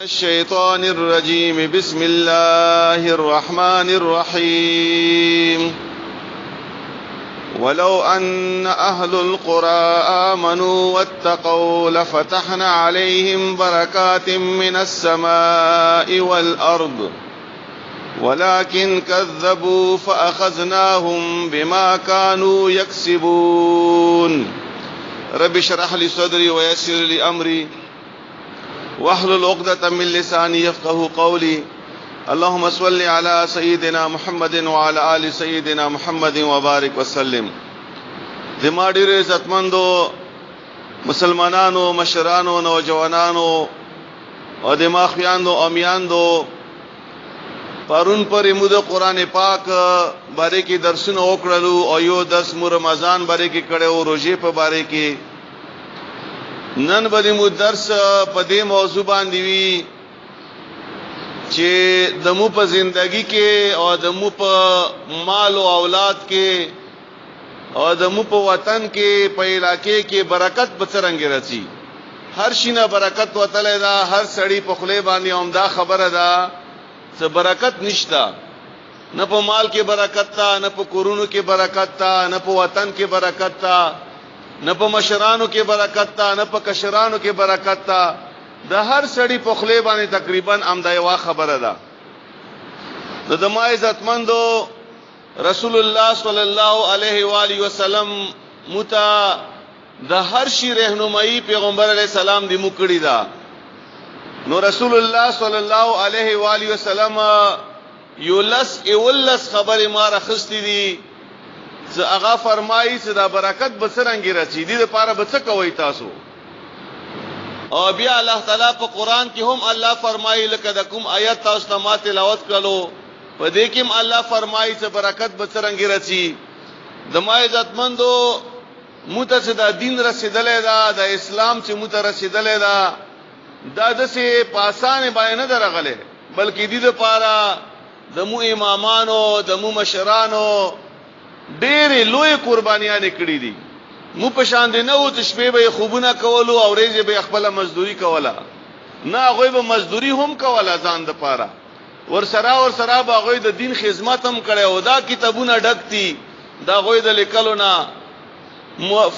الشيطان الرجيم بسم الله الرحمن الرحيم ولو أن أهل القرى آمنوا واتقوا لفتحنا عليهم بركات من السماء والأرض ولكن كذبوا فأخذناهم بما كانوا يكسبون رب اشرح لي صدري ويسر لي أمري واحلل عقدة من لساني يفقهوا قولي اللهم صل على سيدنا محمد وعلى آل سيدنا محمد وبارك وسلم. زما ډېر عزتمندو مسلمانانو مشرانو نوجوانانو او دماغ پیاندو امیاندو پرون پر مود قرآن پاک باره کې درسونه وکړلو او یو درس مو رمضان باره کې کړو روزه په باره کې نن بدی مو درس په دې موضوع باندې وی چې دمو په زندگی کې او دمو په مال او اولاد کې او دمو په وطن کې په علاقې کې برکت بڅرنګ رسی هر شینه برکت وتلې دا هر سړی په خله باندې اومدا خبره ده څه برکت نشتا نه په مال کې برکت تا نه په کورونو کې برکت تا نه په وطن کې برکت تا نه په مشرانو کې برکت تا نه په کشرانو کې برکت تا د هر سړی په خله باندې تقریبا امدای وا خبره ده. د ما عزتمندو رسول الله صلی الله علیه و آله وسلم متا د هر شی رهنمایي پیغمبر علیه السلام دی مکړی دا. نو رسول الله صلی الله علیه و آله وسلم یولس خبر ما راخستی دي ز هغه فرمایي چې دا برکت بسرنګي رچی دي لپاره بڅ کوي تاسو. او بیا الله تعالی په قران کې هم الله فرمایي لکه د کوم آیت تاسو ته ما تلاوت کړو په دې کې هم الله فرمایي چې برکت بسرنګي رچی. د ما عزتمندو متڅ د دین رسیدلې دا د اسلام چې مت رسیدلې دا د څه پاسانه باندې نه درغله بلکې دې لپاره د مو امامانو د مو مشرانو ډېرې لوی قربانیاں کړې دي. مو په شان دي نه او تشبيه به خوبونه کولو او ورځې به خپل مزدوري کوله نه هغه به مزدوري هم کوله ځان د پاره ور سره به هغه د دین خدمت هم کړي او دا کتابونه ډکتي دا هغه د لیکلو نه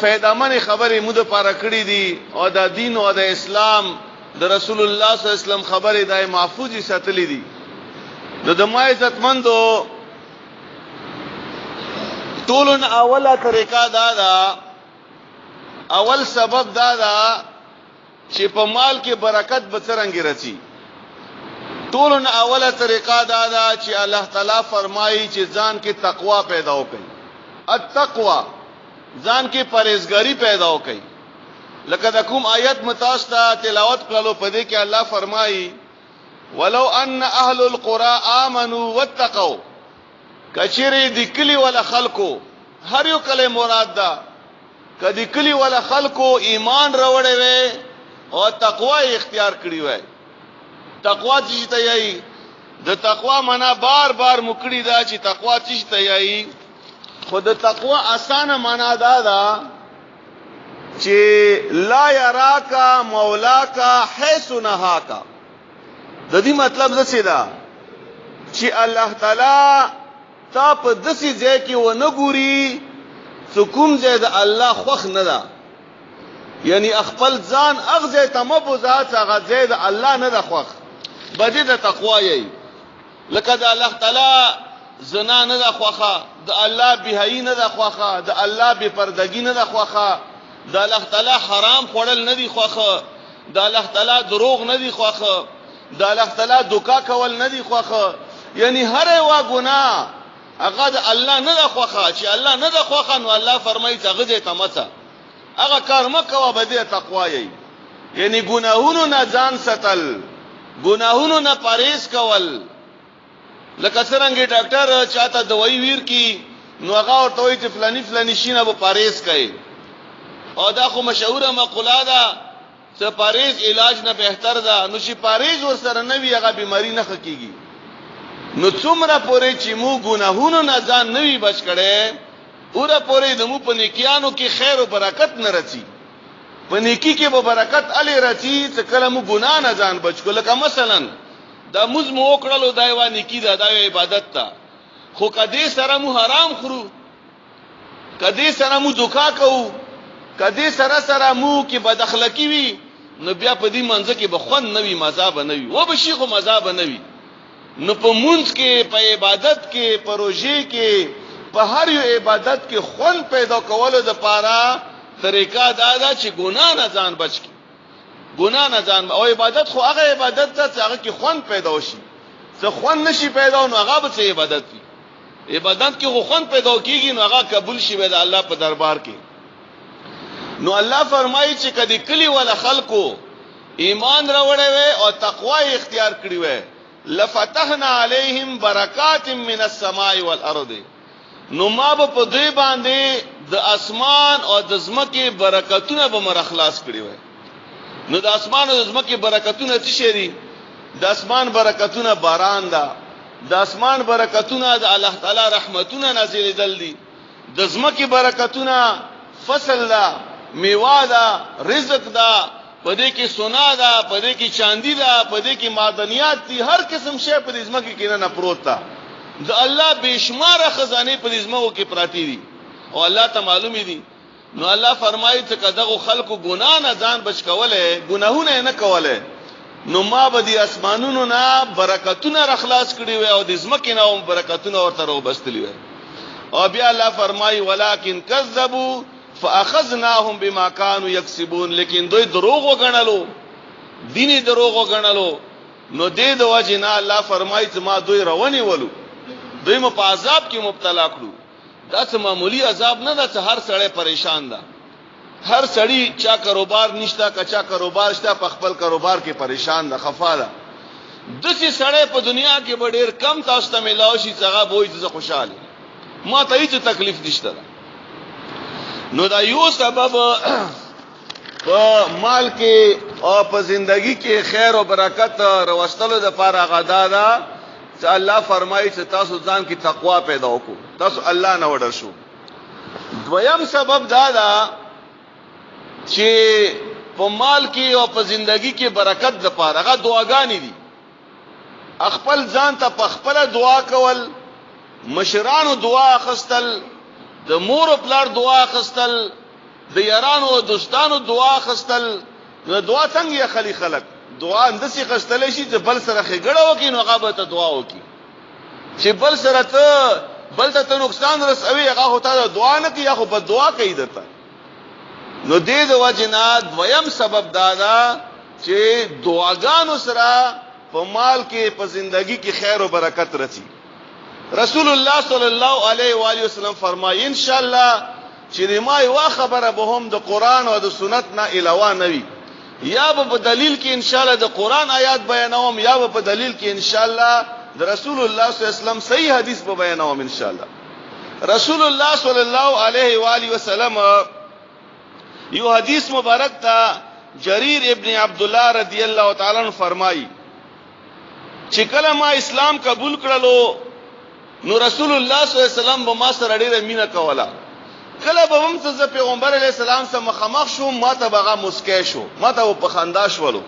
فائدہ من خبرې مو د پاره کړې دي او دا دین او د اسلام د رسول الله صلی الله علیه وسلم خبرې دای محفوظ ساتلې دي. د ما عزتمندو ټولن اوله طریقه دا اول سبب دا چې په مال کې برکت بڅرنګي رچی. ټولن اوله طریقه دا چې الله تعالی فرمایي چې ځان کې تقوا پیدا وکړي. التقوا ځان کې پرهیزګاری پیدا وکړي. لکه د کوم آیت متاستا تلاوت کړلو په دې کې الله فرمایي ولو ان اهل القرى امنوا واتقوا کچری د کلی ولا خلقو هر یو کله مراد ده کدی کلی ولا خلقو ایمان راوړې وي او تقوا اختیار کړی وي. تقوا چې ته یې د تقوا معنا بار بار مکړی دا چې تقوا چې ته یې خود تقوا اسانه معنا ده چې لا یراکا مولاکا حيث نهاکا. د دې مطلب څه ده چې الله تعالی تا په دسي ځای کې و نه ګوري کوم ځای د الله خوښ نه ده یعنی خپل ځان اغزه تمبوزات هغه ځای د الله نه ده خوښ بده د تقوا یې لکه د الله تعالی زنا نه ده خوښه د الله بهایي نه ده خوښه د الله بے پردګي نه ده خوښه د الله تعالی حرام خوړل نه دي خوښه د الله تعالی دروغ نه دي خوښه د الله تعالی دوکا کول نه دي خوښه یعنی هر وا ګناه هغه د الله نه د خوخه چې الله نه د خوخه نو الله فرمایي چې هغه دې تمسه هغه کار مکو بده تقوا یعنی ګناهونو نه ځان ستل ګناهونو نه پرهیز کول. لکه څنګه ډاکټر چاته دوايي ویر کی نو هغه ورته وایي چې فلانی شینه به پرهیز کوي او دا خو مشهوره مقوله ده چې پرهیز علاج نه بهتر ده. نو چې پرهیز ورسره نه وي هغه بیماری نه خکېږي. نو څومره پورې چې مو ګناهونو نه ځان نوی بچ کړي اوره پورې د مو په نیکیانو کې خیر او برکت نه رسی. په نیکی کې به برکت علی رچی چې کله مو ګناه نه ځان بچ کو. لکه مثلا دا موږ مو وکړلو دا یو نیکی ده، دا یو عبادت ده، خو کدی سره مو حرام خورو، کدی سره مو دوکا کوو، کدی سره مو کې بد اخلاقی وي، نو بیا په دې منځ کې به خوند نه وي، مزه به نه وي، و به شي خو مزه به نه وي. نو په مونږ کې، په عبادت کې، په روزه کې، په هر یو عبادت کې خوند پیدا کولو د پاره طریقه دا ده چې ګناه نه ځان بچ کی، ګناه نه ځان. او عبادت خو هغه عبادت ده چې هغه کې خوند پیدا وشي. څه خوند نشي پیدا نو هغه به عبادت وي. عبادت کې خو خوند پیدا کیږي نو هغه قبول شي د الله په دربار کې. نو الله فرمایي چې کدی کلی ولا خلقو ایمان راوړې وي او تقوا اختیار کړی وي، لفتحنا علیهم برکات من السماء والارض، نو ما په دوی باندې د اسمان او د زمکه برکتونه به مرخلاص کړی وي. نو د اسمان او د زمکه برکتونه څه شي دي؟ د اسمان برکتونه باران ده، د اسمان برکتونه د الله تعالی رحمتونه نازل دل دي، د زمکه برکتونه فصل ده، میوه ده، رزق ده، پدې کې سونا ده، پدې کې چاندي ده، پدې کې معدنیات دي، هر قسم شی په دې زمکه کې نه پروت ده. د الله بشمار خزانه په دې زمکه کې پراتی دي او الله ته معلوم دي. نو الله فرمایي چې کداغه خلکو ګناه نه ځان بچ کوله، ګناهونه نه کوله، نو ما به دې اسمانونو نه برکتونه رخلاص کړي وي او دې زمکه نه هم برکتونه ورته وبستلی وي. او بیا الله فرمایي ولکن کذبوا فاخذناهم بما كانوا يكسبون، لیکن دوی دروغ وګڼلو، دیني دروغ وګڼلو، نو دې د وجنا الله فرمایي چې ما دوی رواني ولو، دوی مو په عذاب کې مبتلا کړو. دا څه معمولی عذاب نه ده چې هر سړی پریشان ده، هر سړی چا کاروبار نشته، کچا کاروبار شته، په خپل کاروبار کې پریشان ده، خفا ده. دغه سړی په دنیا کې ډېر کم تاسو ته ملاوي شي چې هغه وایي چې خوشاله، ما ته هیڅ تکلیف نشته. نو دا یو سبب په مال کې او په زندگی کې خیر او برکت راوستلو د پاره غدا ده چې الله فرمایي چې تاسو ځان کې تقوا پیدا وکړو، تاسو الله نه وډر شو. دویم سبب دا ده چې په مال کې او په زندگی کې برکت د پاره هغه دعاګانې دي. خپل ځان ته په خپل دعا کول، مشرانو دعا اخستل، د مور او پلار دعا اخستل، د یارانو او دوستانو دعا اخستل. نو دعا څنګه خلی خلق دعا اندسي خستلې شي چې بل سره خګړه وکي، نو هغه به ته دعا وکي. چې بل سره ته بل ته نقصان رسوي، هغه هوته دعا نه کوي، هغه په دعا کوي درته. نو دې د وجنا دویم سبب دا ده چې دعاګانو سره په مال کې په زندگی کې خیر او برکت رسي. رسول الله صلی الله علیه و آله وسلم فرمایي ان شاء الله چې ما یو خبره به هم د قران او د سنت نه علاوه نه وي، یا به په دلیل کې ان شاء الله د قران آیات بیانوم، یا به په دلیل کې ان شاء الله د رسول الله صلی الله علیه وسلم صحیح حدیث به بیانوم ان شاء الله. رسول الله صلی الله علیه و آله وسلم یو حدیث مبارک تا جریر ابن عبد الله رضی الله تعالی عنہ فرمایي چې کله ما اسلام قبول کړلو نو رسول الله صلی الله علیه وسلم به ما سره ډیره مینه کوله. کله به هم څه پیغمبر علیه السلام سره مخامخ شو، ما ته بغا مسکې شو، ما ته په خندا شولو.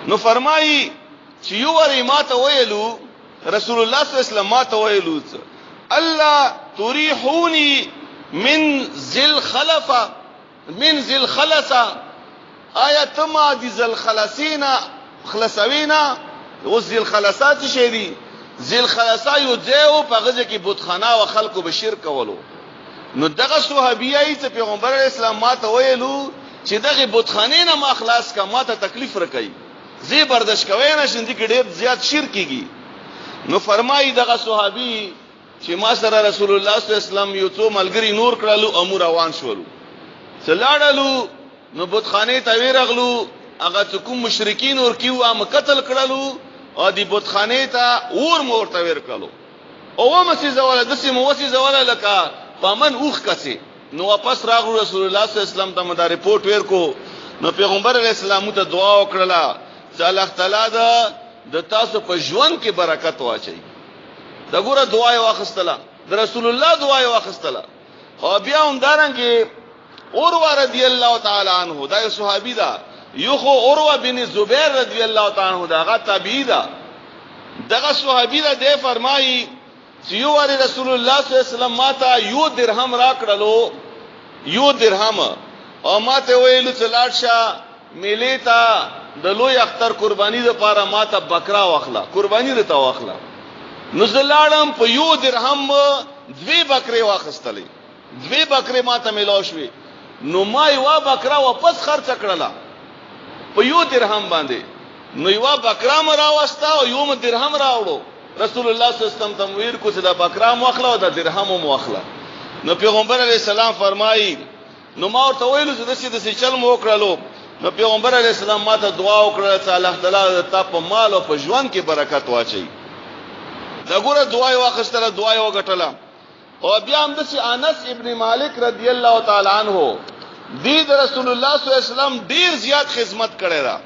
نو فرمایي چې یو وری ما ته ویلو، رسول الله صلی الله علیه وسلم ما ته ویلو الله تریحونی من ذل خلفه، من ذل خلصه، آیا تما دي ذل خلصینا خلصوینا. او ذل خلصات شي دي، ذل خلصا یو ځای په غزه کې بتخانه او خلکو به شرک کولو. نو دغه صحابیای چې پیغمبر اسلام ماته ویلو چې دغه بتخانه نه ما خلاص کا، ماته تکلیف رکړي، زی برداشت کوي نه شندې کې ډېر زیات شرکيږي. نو فرمایي دغه صحابي چې ما سره رسول الله صلی الله علیه وسلم یو څو ملګری نور کړلو، امور روان شولو، سلاړلو، نو بتخانه ته ویرغلو، هغه کوم مشرکین ور کیو ام قتل کړلو او دی بتخانه ته اور مورته ور کړلو. او مسیح زواله د سیمه وسی زواله لکه پامن اوخ کسي. نو واپس راغلو رسول الله صلی الله علیه وسلم ته مدا رپورټ ورکو. نو پیغمبر علیه السلام ته دعا وکړه چې الله تعالی د تاسو په ژوند کې برکت واچي. دا ګوره دعا یې واخستله، د رسول الله دعا یې واخستله. او بیا هم دارنګه عروه رضی الله تعالی عنہ دا صحابي دا یو خو عروه بن زبیر رضی الله تعالی عنہ دا هغه تابعی دا دغه صحابي دا دی فرمایي چې یو وری رسول الله صلی الله علیه وسلم ماته یو درهم راکړلو یو درهم او ماته ویلو چې لاړ شه میلې ته د لوی اختر قربانی لپاره ماته بکرا واخله قربانی رته واخله نو زلاړم په یو درهم دوی بکرې واخستلې دوی بکرې ماته ملاو شوې نو ما یو بکرا واپس خرڅ کړله په یو درهم باندې نو یو بکرا مرا واستا او یو درهم راوړو رسول الله صلی الله علیه وسلم تمویر کو چې دا بکرا مخله او دا درهم مخله نو پیغمبر علیه السلام فرمایي نو ما ورته ویلو چې دسي چل مو وکړلو نو پیغمبر علیه السلام ماته دعا وکړه چې الله تعالی ته په مال او په ژوند کې برکت واچي دا ګوره دعا یې واخستله دعا یې وګټله او بیا هم دسي انس ابن مالک رضی الله تعالی عنہ د رسول الله صلی الله علیه وسلم ډیر زیات خدمت کړی دا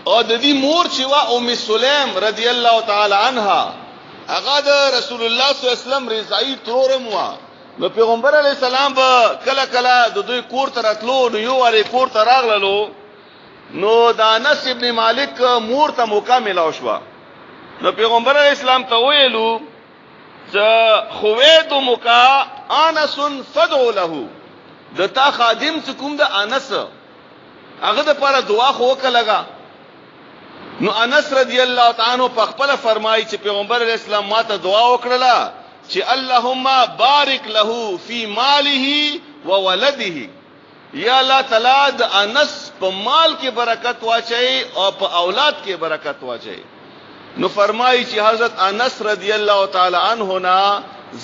او د دې مور چې وا ام سلیم رضی الله تعالی عنها هغه د رسول الله صلی الله علیه وسلم رضای تورم وا نو پیغمبر علی السلام به کله کله د دوی کور ته راتلو نو یو علی کور ته راغللو نو د انس ابن مالک مور ته مکمل او شوا نو پیغمبر علی السلام ته ویلو چې خوید مکا انس فدعو له د تا خادم چې کوم د انس هغه د پر دعا خو وکړه نو انس رضی الله تعالی عنہ په خپل فرمایي چې پیغمبر علیہ السلام ماته دعا وکړه چې اللهم بارک له فی ماله و ولده یا الله تعالی د انس په مال کې برکت واچي او په اولاد کې برکت واچي نو فرمایي چې حضرت انس رضی الله تعالی عنہ نا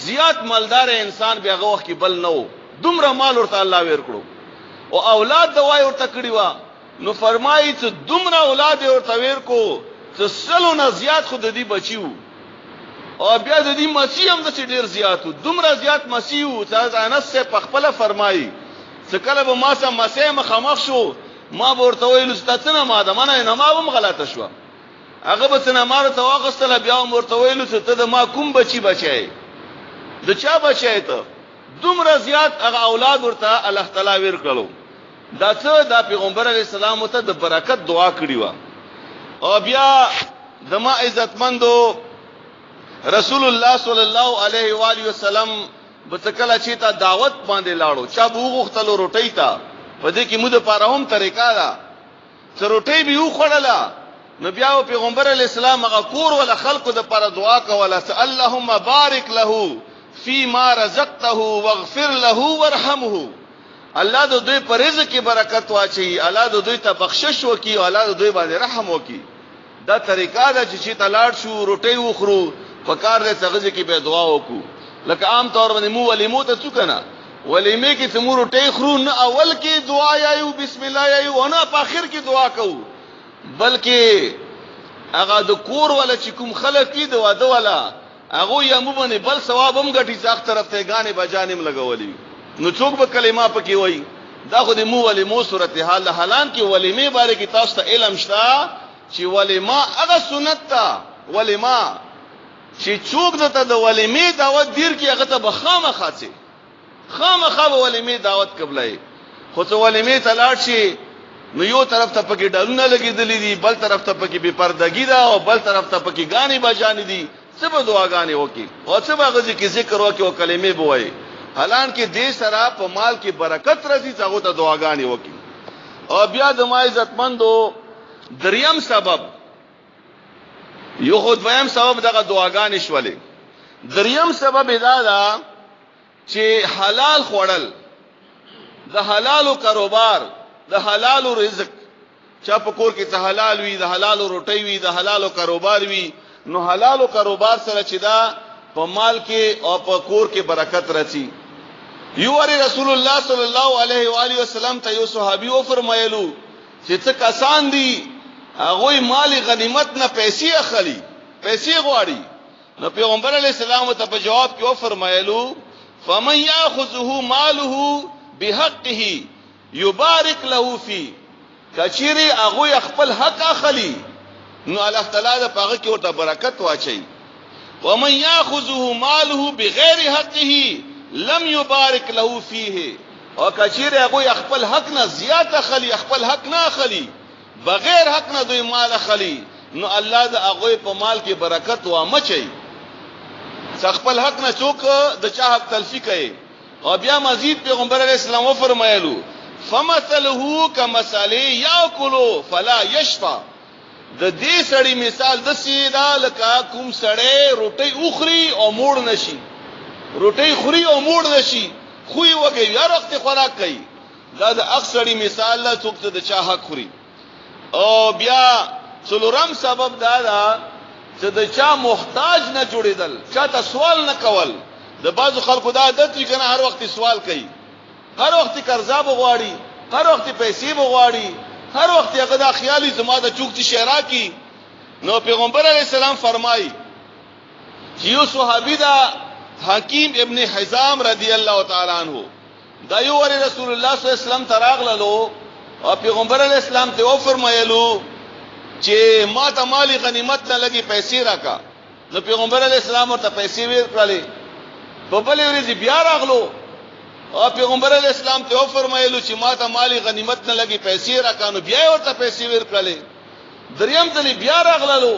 زیات مالدار انسان بیا غوښ کې بل نو دومره مال ورته الله ورکړو او اولاد دوای ورته کړی و نو فرمایي چې دومره اولاد ورته ورکو چې سلو نه زیات خود دې بچیو او بیا د دې مسیح هم د ډیر زیاتو دومره زیات مسیح چې انس سے پخپله فرمایي چې کله به ما سره مسیح مخامخ شو ما ورته ویل ستاسو نه ما ده منه نه ما هم غلطه شو هغه به څنګه ما ته واغستله بیا ورته ویل چې ته د ما کوم بچی بچای د چا بچای ته دومره زیات هغه اولاد ورته الله تعالی ورکړو دا څه د پیغمبر علی السلام ته د برکت دعا کړی و او بیا د ما عزتمندو رسول الله صلی الله علیه و آله وسلم بتکلا چې تا دعوت باندې لاړو چا بوغختلو روټی تا په دې کې موږ لپاره هم طریقه ده چې روټی به یو خړله نو بیا پیغمبر علی السلام هغه کور ول خلقو د لپاره دعا کوله اللهم بارک له فيما رزقته واغفر له وارحمه الله د دوی په رزق کې برکت واچي الله د دوی ته بخشش وکي او الله د دوی باندې رحم وکي دا طریقه ده چې تلاړ شو روټي وخرو په کار دې څنګه کې به دعا وکړو لکه عام طور باندې مو ولیمو ته څوک نه ولیمه کې تمو روټي خرو نه اول کې دعا یایو بسم الله یایو نه په اخر کې دعا کوو بلکې هغه د کور ولا چې کوم خلک دي د واده ولا هغه یې مو باندې بل ثواب هم غټي ځاخ طرف ته غانې بجانم لګولې نو څوک به کلمه پکې وای دا خو د مو ولیمو صورت حال حالان کې ولیمه باره کې تاسو ته علم شته چې ولیمه هغه سنت تا ولیمه چې څوک دته د ولیمه دعوت دیر کې هغه ته بخامه خاصه خامخا ولیمه دعوت قبلای خو څو ولیمه تلاړ شي نو یو طرف ته پکې ډالونه لګیدلې دي بل طرف ته پکې بے پردګی ده او بل طرف ته پکې غانې بجانې دي سبا دعاګانې وکي او سبا غږی کې ذکر وکي او کلمې بوای حالان کې دې سره په مال کې برکت راځي څنګه ته دعاګانې وکي او بیا د ما عزتمندو دریم سبب یو خو دویم سبب دغه دعاګانې شولې دریم سبب دا ده چې حلال خوړل د حلالو کاروبار د حلالو رزق چا په کور کې ته حلال وي د حلالو روټي وي د حلالو کاروبار وي نو حلالو کاروبار سره چې دا په مال کې او په کور کې برکت راځي یو ری رسول الله صلی الله علیه و آله وسلم ته یو صحابي او فرمایلو چې څه کسان دي هغه مال غنیمت نه پیسې اخلي پیسې غواړي نو پیغمبر علیه السلام ته په جواب کې او فرمایلو فمن یاخذه ماله بحقه یبارک له فی کچری هغه خپل حق اخلي نو الله تعالی د پاغه کې ورته برکت واچي ومن یاخذه ماله بغیر حقه لم یبارک له فیه او کچیر هغه خپل حق نه زیات اخلي خپل حق نه اخلي بغیر حق نه دوی مال اخلي نو الله د هغه په مال کې برکت و مچي خپل حق نه څوک د چا حق تلفي کوي او بیا مزید پیغمبر علیہ السلام و فرمایلو فمثله كمثل ياكل فلا يشبع د دې سړی مثال د سیدا لکه کوم سړی روټي اوخري او موړ نشي روټي خوري او موړ نشي خوې وګي یا وخت خوراک کوي دا د اکثري مثال لا څوک د چا حق خوري او بیا څلورم سبب دا چې د چا محتاج نه جوړیدل چاته سوال نه کول د بعضو خلکو دا عادت وي کنه هر وخت سوال کوي هر وخت قرضا بغواړي هر وخت پیسې بغواړي هر وخت هغه د خیالي زما د چوکتي شعرا کی نو پیغمبر علیہ السلام فرمایي چې یو صحابي دا حکیم ابن حزام رضی الله تعالی عنہ دا یو ور رسول الله صلی الله علیه وسلم تراغلو او پیغمبر علیہ السلام ته و فرمایلو چې ما ته مالی غنیمت نه لګي پیسې راکا نو پیغمبر علیہ السلام ورته پیسې ورکړلې په بلې ورځ بیا راغلو او پیغمبر علیہ السلام ته و فرمایلو چې ما ته مالی غنیمت نه لګي پیسې راکا نو بیا ورته پیسې ورکړلې دریم ځل بیا راغلو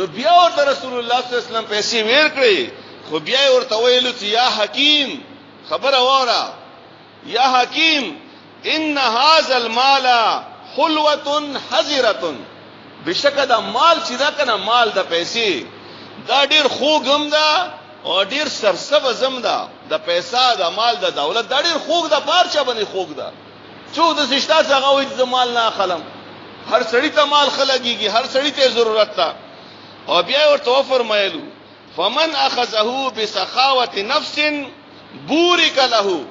نو بیا ورته رسول الله صلی الله علیه وسلم پیسې ورکړې خو بیا ورته ویلو چې یا حکیم خبر واره یا حکیم ان هذا المال حلوه حذره بشکه دا مال چې دا کنه مال د پیسې دا ډیر خوګم دا او ډیر سرسبه زم دا د پیسې دا مال د دولت دا ډیر خوګ دا پارچا باندې خوګ دا چې د سشتا څنګه وې د مال نه خلم هر سړی ته مال خلګيږي هر سړی ته ضرورت تا او بیا ورته فرمایلو فمن اخذه بسخاوه نفس بورك له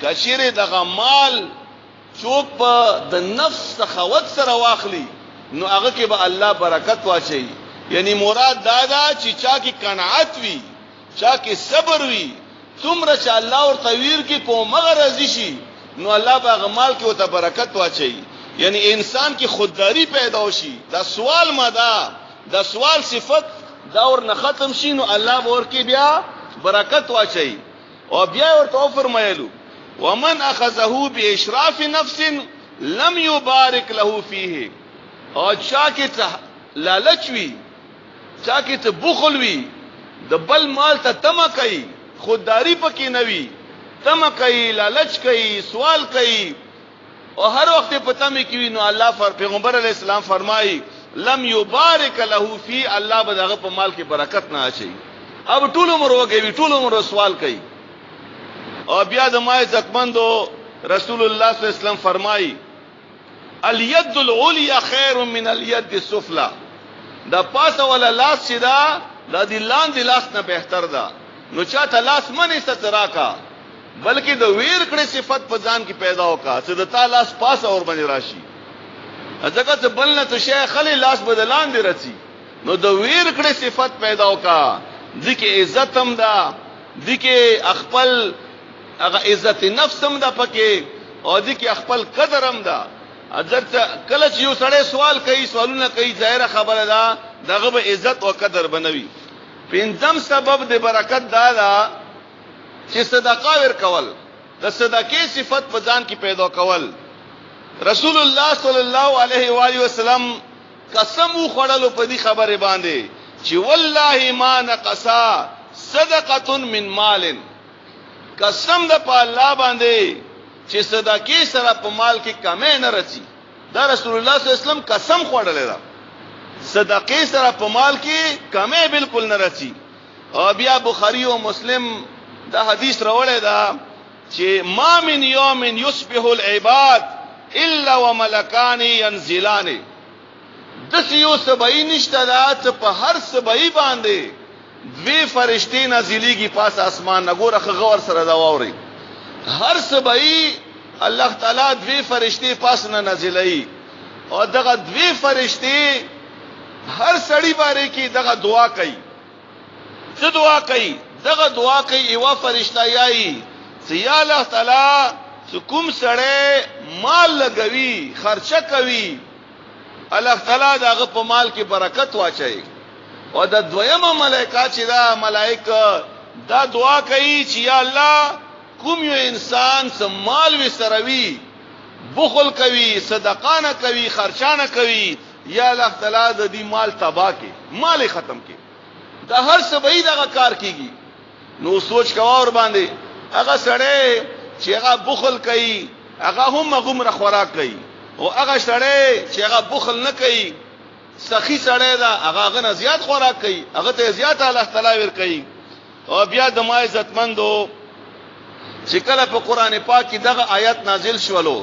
کشیر دغه مال چوک په د نفس سخاوت سره واخلي نو هغه کې به الله برکت واچي یعنی مراد دا چې چا کې قناعت وي چا کې صبر وي څومره چې الله ور تویر کې کوم غرض شي نو الله به هغه مال کې وته برکت واچي یعنی انسان کې خودداری پیدا وشي دا سوال ماده دا سوال صفت دا ور نه ختم شي نو الله ور کې بیا برکت واچي او بیا ورته فرمایلو ومن اخذه باشراف نفس لم يبارك له فيه او چا کې لالچ وي چا کې ته بخل وي د بل مال ته تمه کوي خودداری پکې نه وي تمه کوي لالچ کوي سوال کوي او هر وخت په تمه کوي نو الله پیغمبر علیہ السلام فرمایي لم يبارك له فی الله به دغه په مال کې برکت نه اچي اب ټول عمر وګوي ټول عمر سوال کوي او بیا د مای زکمندو رسول الله صلی الله علیه وسلم فرمایي الید العلیا خیر من الید السفلی دا پاسه ولا لاس سیدا دا دی لاندې لاس نه بهتر ده نو چاته لاس منې ستراکا بلکې د ویر کړي صفت په ځان کې پیدا وکا چې د تا لاس پاسه اور باندې راشي ځکه چې بل نه ته شي خلی لاس بدلان دی رسی نو د ویر کړي صفت پیدا وکا ځکه عزت هم ده ځکه خپل هغه عزت نفس هم ده پکې او ځکه خپل قدر هم ده اځر کله چې یو سړی سوال کوي سوالونه کوي ظاهره خبره ده دغه به عزت او قدر بنوي پنځم سبب د برکت دا چې صدقه ورکول د صدقې صفت په ځان کې پیدا کول رسول الله صلی الله علیه و آله وسلم قسم خوړلو په دې خبره باندې چې والله ما نقصا صدقه من مال قسم د په الله باندې چې صدقې سره په مال کې کمې نه رسی دا رسول الله صلی الله علیه وسلم قسم خوړلې ده صدقې سره په مال کې کمې بالکل نه رسی او بیا بخاری او مسلم دا حدیث راوړی دا چې ما من یوم یصبح العباد الا وملکان ينزلان د یو سبای نشته دا چې په هر سبای باندې دوی فرشتي نازلېږي پاس اسمان نګوره غور سره دا ووري هر سبای الله تعالی دوی فرشتي پاس نه نازلای او دغه دوی فرشتي هر سړی باندې کې دغه دعا کوي څه دعا کوي دغه دعا کوي ایوا فرشتہ یای چې یا الله تعالی کوم سړی مال لګوي خرچه کوي الله تعالی دغه په مال کې برکت واچي او د دویمه ملائکه چې دا ملائکه دا دعا کوي چې یا الله کوم یو انسان سمال وی سروي بخل کوي صدقه نه کوي خرچه نه کوي یا الله تعالی د دې مال تباہ کی مال ختم کی دا هر څه به دغه کار کیږي نو سوچ کوا ور باندې هغه سړی چې هغه بخل کوي هغه هم غمره خوراک کوي او هغه سړی چې هغه بخل نه کوي سخی سړی دا هغه غنه زیات خوراک کوي هغه ته زیات الله تعالی ور کوي او بیا د ما عزتمندو چې کله په قران پاک کې دغه آیت نازل شولو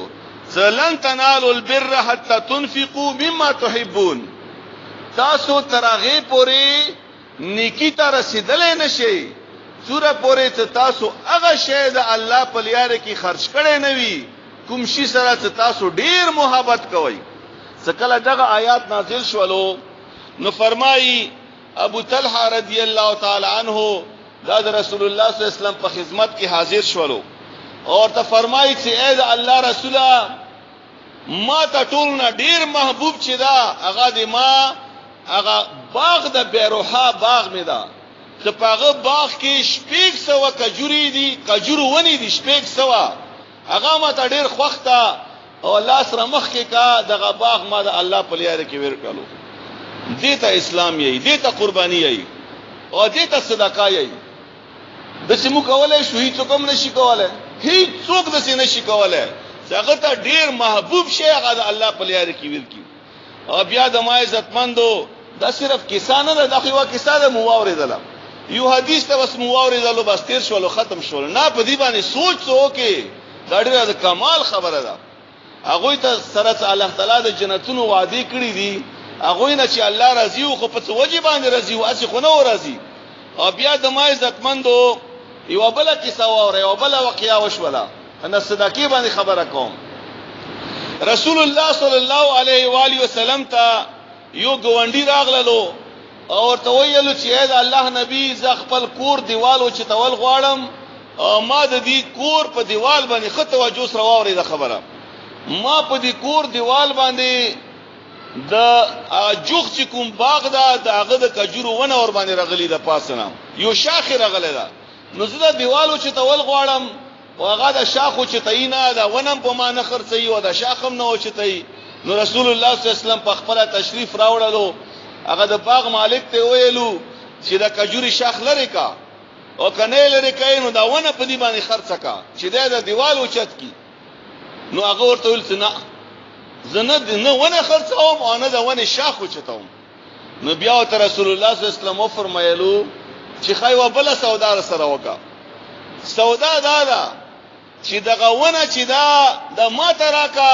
لن تنالوا البر حتى تنفقوا مما تحبون تاسو ترغه پوری نیکی ته رسیدلې نشي سوره پوری ته تاسو هغه شی د الله په لاره کې خرج کړي نه وي کوم شي سره تاسو ډیر محبت کوئ څکله دغه آیات نازل شولو نو فرمایي ابو طلحه رضی الله تعالی عنہ دا رسول الله صلی الله علیه وسلم په خدمت کې حاضر شولو اور ته فرمایي چې اے د الله رسوله ما ته ټول نه ډیر محبوب چې دا هغه د ما هغه باغ د بیروحا باغ می دا چې پاغه باغ کې شپږ سو کجوري دي کجورو ونی دي شپږ سو هغه ما ته ډیر خوخته او الله سره مخ کې کا دغه باغ ما د الله په لاره کې ورکړو دې ته اسلام یې دې ته قرباني یې او دې ته صدقه یې د سیمو کوله شوې څوک هم نشي کوله هیڅ څوک د سینې نشي کوله هغه ته ډیر محبوب شی هغه د الله په لاره کې ورکی او بیا د ما عزتمندو دا صرف کیسه نه ده دغه وا کیسه ده مواوردله یو حدیث ته بس مواوردله بس تیر شول ختم شول نه په دې باندې سوچ وکي دا ډیره د کمال خبره ده هغه ته سره الله تعالی د جنتونو وعده کړی دي هغه نه چې الله راضي او خو په وجه باندې راضي او اسی خو نه راضي او بیا د ما عزتمندو یو بل کیسه وره یو بل واقعیا وشوله انا صدقې باندې خبره کوم رسول الله صلی الله علیه و آله وسلم ته یو ګوندی راغللو او ورته ویلو چې اې الله نبی ز خپل کور دیوالو چې تول غواړم او ما د دې کور په دیوال باندې خط توجه سره ووري د خبره ما په دې کور دیوال باندې د جوخ چې کوم باغ دا دغه د کجورو ونه ور باندې رغلی د پاسنه یو شاخ رغله ده نو زه د دیوالو چې تول غواړم او هغه د شاخو چې تینا دا ونم په ما نه خرڅي او د شاخم نه و چې تی نو رسول الله صلی الله علیه وسلم په خپل تشریف راوړلو هغه د باغ مالک ته ویلو چې د کجوري شاخ لري کا او کنه لري کین نو دا ونه په دې باندې خرڅ کا چې د دیوالو چت کی نو هغه ورته ویل نه زنه نه ونه خرڅوم او نه د ونه شاخو چتوم نو بیا ته رسول الله صلی الله علیه وسلم فرمایلو چې خایو بل سودا سره وکا سودا دا چې دغه ونه چې دا د ما تراکا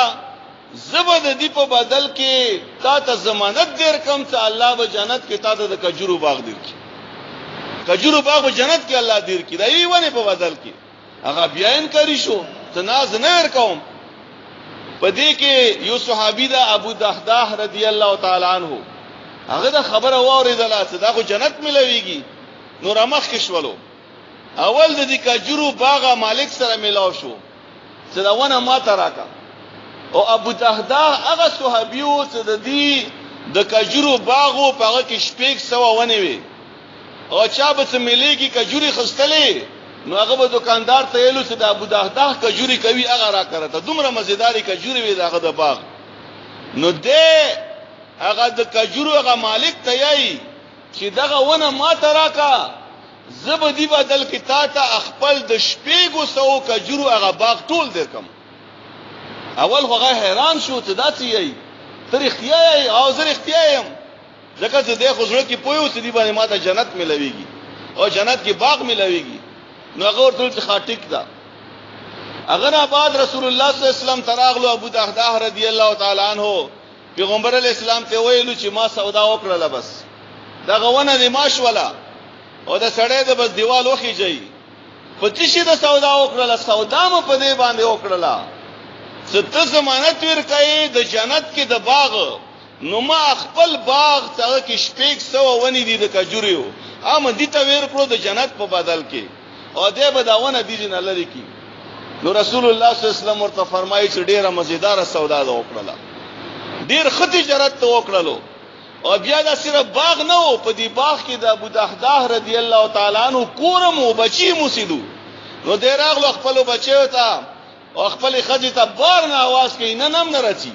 زبد دی په بدل کې تا ته ضمانت در کم چې الله به جنت کې تا ته د کجورو باغ در کی کجورو باغ به جنت کې الله در کی دا یی ونه په بدل کې هغه بیان کړی شو تناز نه ور کوم په دې کې یو صحابي دا ابو دحداح رضی الله تعالی عنہ هغه دا خبره واوریدله چې دا خو جنت ملويږي نور امخ کې شولو اول د دې کجورو باغ مالک سره ملاو شو چې دا ونه ما تراکا او ابو دحداح هغه صحابيو چې د دې د کجورو باغو په هغه کې شپږ سو ونه وي او چا به مليږي کجوري خستلې نو هغه به دکاندار ته ویلو چې د ابو دحداح کجوري کوي هغه را کړته دومره مزیداری کجوري وي دغه د باغ نو دې هغه د کجورو هغه مالک ته یې چې دغه ونه ما تراکا زبدی بدل کې تا ته خپل د شپېګو سو کجورو هغه باغ ټول درکم اول هغه حیران شو چې دا څه یې تر اختیار او زر اختیارم ځکه چې د خزړه کې پویو چې دی باندې ماته جنت ملويږي او جنت کې باغ ملويږي نو هغه ورته خاطیک دا اگر آباد رسول الله صلی الله علیه وسلم تراغلو ابو دحداح رضی الله تعالی عنہ پیغمبر اسلام ته ویلو چې ما سودا وکړه بس دا غونه دی ماش ولا او دا سړی د بس دیوال وخی جاي په چې د سودا وکړه سودا م په دې باندې وکړه ست ضمانت ورکړي د جنت کې د باغ نو ما خپل باغ څنګه کې شپږ سو ونی دي د کجوريو ام دي ته ور کړو د جنت په بدل کې او دې بداونه دي نه لري کی نو رسول الله صلی الله علیه وسلم ورته فرمایي چې ډیره مزیدار سودا ده وکړه ډیر ختی جرأت ته وکړلو او بیا دا صرف باغ نه و په دې باغ کې د ابو دحداح رضی الله تعالی عنہ کورم او بچی موسیدو نو دې راغلو خپل بچو ته او خپل خځې ته بار نه आवाज کوي نه نم نه رچی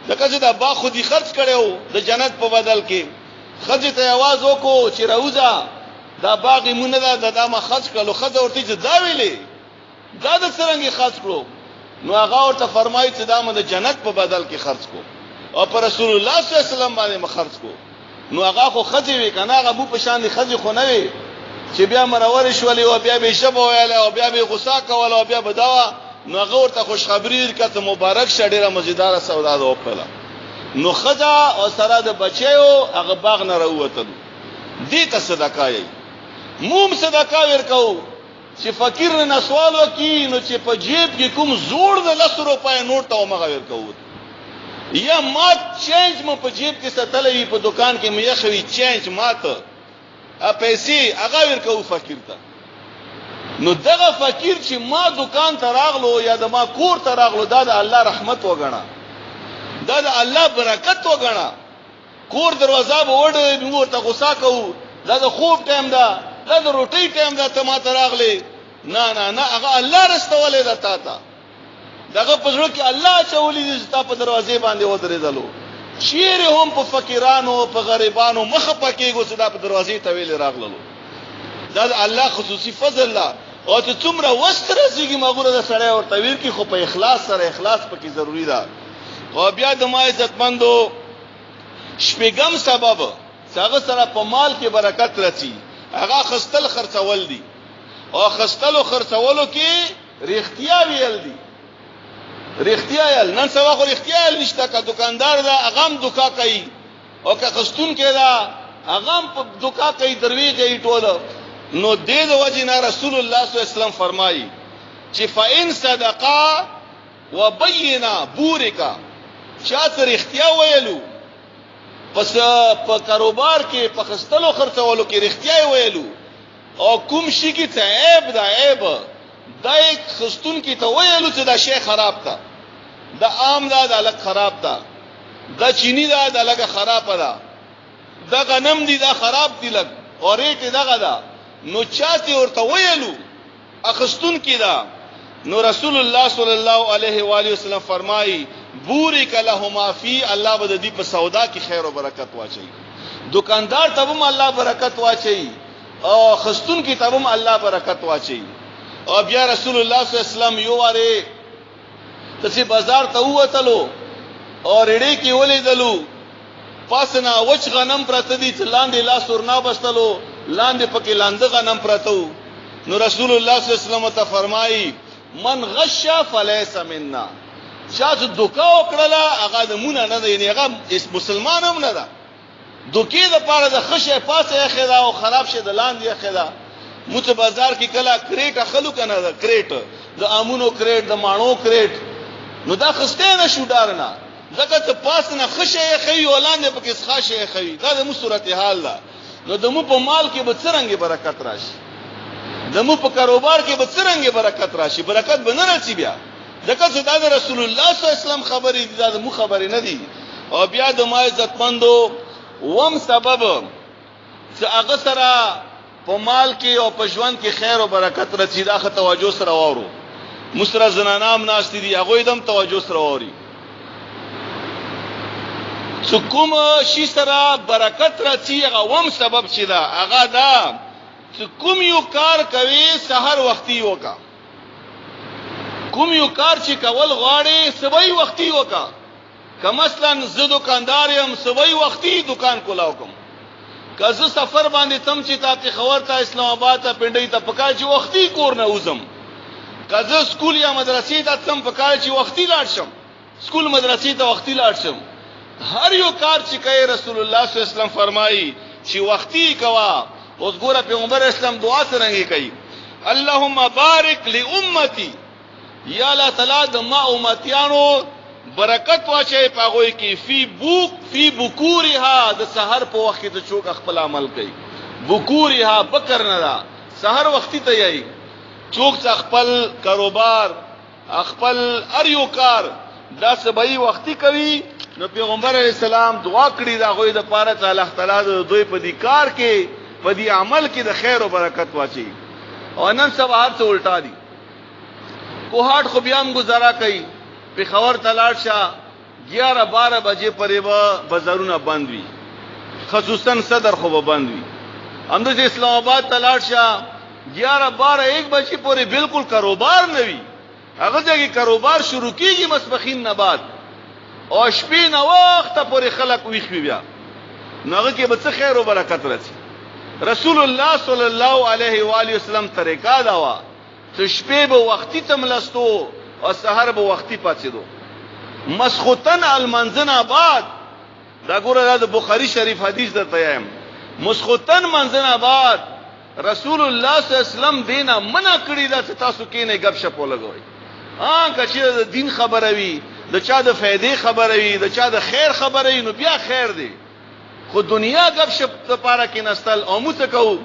لکه چې دا با خودي خرج کړو د جنت په بدل کې خځې ته आवाज وکړو چې راوځه دا باغی مونږ نه دا ما خرج کړو خځه ورته چې دا ویلې دا د څنګه خرج کړو نو هغه ورته فرمایي چې دا مې د جنت په بدل کې خرج کو او پر رسول الله صلی الله علیه وسلم باندې مخرج کو نو هغه خو خځې وی کنه هغه مو په شان دي خځې خو نه وي چې بیا مرور شولې او بیا به شبو ویل او بیا به غصه کول او بیا بدوا نو هغه ورته خوشخبری کته مبارک شه ډیره مزیدار سودا ده وکړه نو خځه او سره د بچیو هغه باغ نه راووتل دې ته صدقه یې موم صدقه ورکاو چې فقیر نه سوال وکي نو چې په جیب کې کوم زوړ د 100 روپۍ نوټ او مغه ورکاو یا مات چینج م په جیب کې ستلې په دکان کې مې خوي چینج مات ا پیسې هغه ورکاو فقیر ته نو دغه فقیر چې ما دکان ته راغلو یا د ما کور ته راغلو دا د الله رحمت وګڼه دا د الله برکت وګڼه کور دروازه به وړې موږ ته غوسه کوو دا د خوب ټایم ده دا د روټي ټایم ده ته ما ته راغلې نه هغه الله رستولې ده تا ته دغه پزړو کې الله چولې دې تا په دروازې باندې ودرېدلو شیر هم په فقیرانو په غریبانو مخ پکېګو صدا په دروازې ته ویل راغللو دا د الله خصوصي فضل الله او ته څومره وستر سيږي مغوره د سړی او تویر کې خو په اخلاص سره اخلاص پکې ضروری ده او بیا د ما عزتمندو شپږم سبب څنګه سره په مال کې برکت رچی هغه خستل خرڅول دي او خستل او خرڅولو کې ریختیا ویل دي ریختیا نن سبا خو ریختیا نشته کا دکاندار دا اغام دوکا کوي او که خستون کې دا اغام په دوکا کوي دروي کوي ټوله نو دې د وجه رسول الله صلی الله علیه وسلم فرمایي چې فإن صدقا وبینا بورکا شاته ریختیا ویلو پس په کاروبار کې په خستلو خرڅولو کې ریختیا ویلو او کوم شي کې ته عیب دا عیب دای خستون کې ته ویلو چې دا شی خراب تا دا عام دا الګ خراب تا دا چینی دا الګ خراب ده دا غنم دي دا خراب دي لګ او ریټ دغه دا نو چاته ورته ویلو اخستون کې دا نو رسول الله صلی الله علیه و آله وسلم فرمایي بورک لهما فی الله بد دې په سودا کې خیر او برکت واچي دکاندار ته هم الله برکت واچي او خستون کې ته هم الله برکت واچي او بیا رسول الله صلی الله علیه وسلم یو واره تسی بازار ته ووتلو او رډې کې ولیدلو پاسنا وچ غنم پرته دي چې لاندې لاس ورنا بستلو لاندې پکې لاندې غنم پرته نو رسول الله صلی الله علیه وسلم ته فرمایي من غش فلیس منا شاته دوکا وکړه هغه د مونږ نه دی یعنی هغه مسلمان هم نه ده دوکې د پاره د خشه پاسه خدا او خراب شه د لاندې خدا مت بازار کې کلا کریټ اخلو کنه دا کریټ د امونو کریټ د مانو کریټ نو دا خسته نه شو دارنه ځکه ته پاس نه خشه خي ولاندې پکې ښاشه خي دا د مو صورت حال ده نو د مو په مال کې به څنګه برکت راشي د مو په کاروبار کې به څنګه برکت راشي برکت به نه راشي بیا ځکه چې دا د رسول الله صلی الله علیه وسلم خبرې دي دا د مو خبرې نه دي او بیا د ما عزتمندو وم سبب چې هغه سره په مال کې او په ژوند کې خیر او برکت راشي دا خه توجه سره وورو مسره زنانام ناس دي هغه دم توجه سره ووري سکوم شي سره برکت راشي هغه وم سبب شي دا هغه دا چې کوم یو کار کوي سحر وختي وکا کوم یو کار چې کول غواړي سبای وختي وکا کمثلا زه دکاندار يم سبای وختي دکان کولاو کوم کزه سفر باندې تم چې تاسو خبر ته اسلام آباد ته پنډي ته پکای چې وختي کور نه وزم کزه سکول یا مدرسې ته تم پکای چې وختي لاړ شم سکول مدرسې ته وختي لاړ شم هر یو کار چې کوي رسول الله صلی الله علیه وسلم فرمایي چې وختي کوا اوس ګوره پیغمبر اسلام دعا څنګه کوي اللهم بارک لامتی یا الله تعالی د ما امتیانو برکت واچي پاغوي کې فی بکورها د سحر په وخت کې چوک خپل عمل کوي بکورها بکر نه دا سحر وختي ته یي چوک خپل کاروبار خپل اریو کار دا سبای وختي کوي نو پیغمبر اسلام دعا کړی دا غوي د پاره ته الله تعالی د دوی په دې کار کې په دې عمل کې د خیر او برکت واچي او نن سبا هر څه الټا دي. کوهاټ خو بیا هم گزارا کوي، پېښور ته لاړ شه 11-12 بجې پرې به بازارونه بند وي، خصوصا صدر خو به بند وي. همداسې اسلام آباد ته لاړ شه 11-12-1 بجې پورې بالکل کاروبار نه وي. هغه ځای کې کاروبار شروع کیږي ماسپښین نه بعد او شپې نه وخته پورې خلک ویښ وي بیا. نو هغه کې به څه خیر او برکت راځي. رسول الله صلی الله علیه و آله وسلم طریقه دا وا چې شپې به وختي تملستو او سحر به وختي پاتېدو. مسخوتن المنزن بعد دا ګوره د بخاری شریف حدیث درته یم. مسخوتن منزن بعد رسول الله صلی الله علیه وسلم دینه منع کړی دا چې تاسو کینې غب شپ ولګوي. کچې د دین خبره وي، د چا د فائدې خبره وي، د چا د خیر خبره وي، نو بیا خیر دی. خو دنیا غب شپ لپاره کې نستل او موږ کو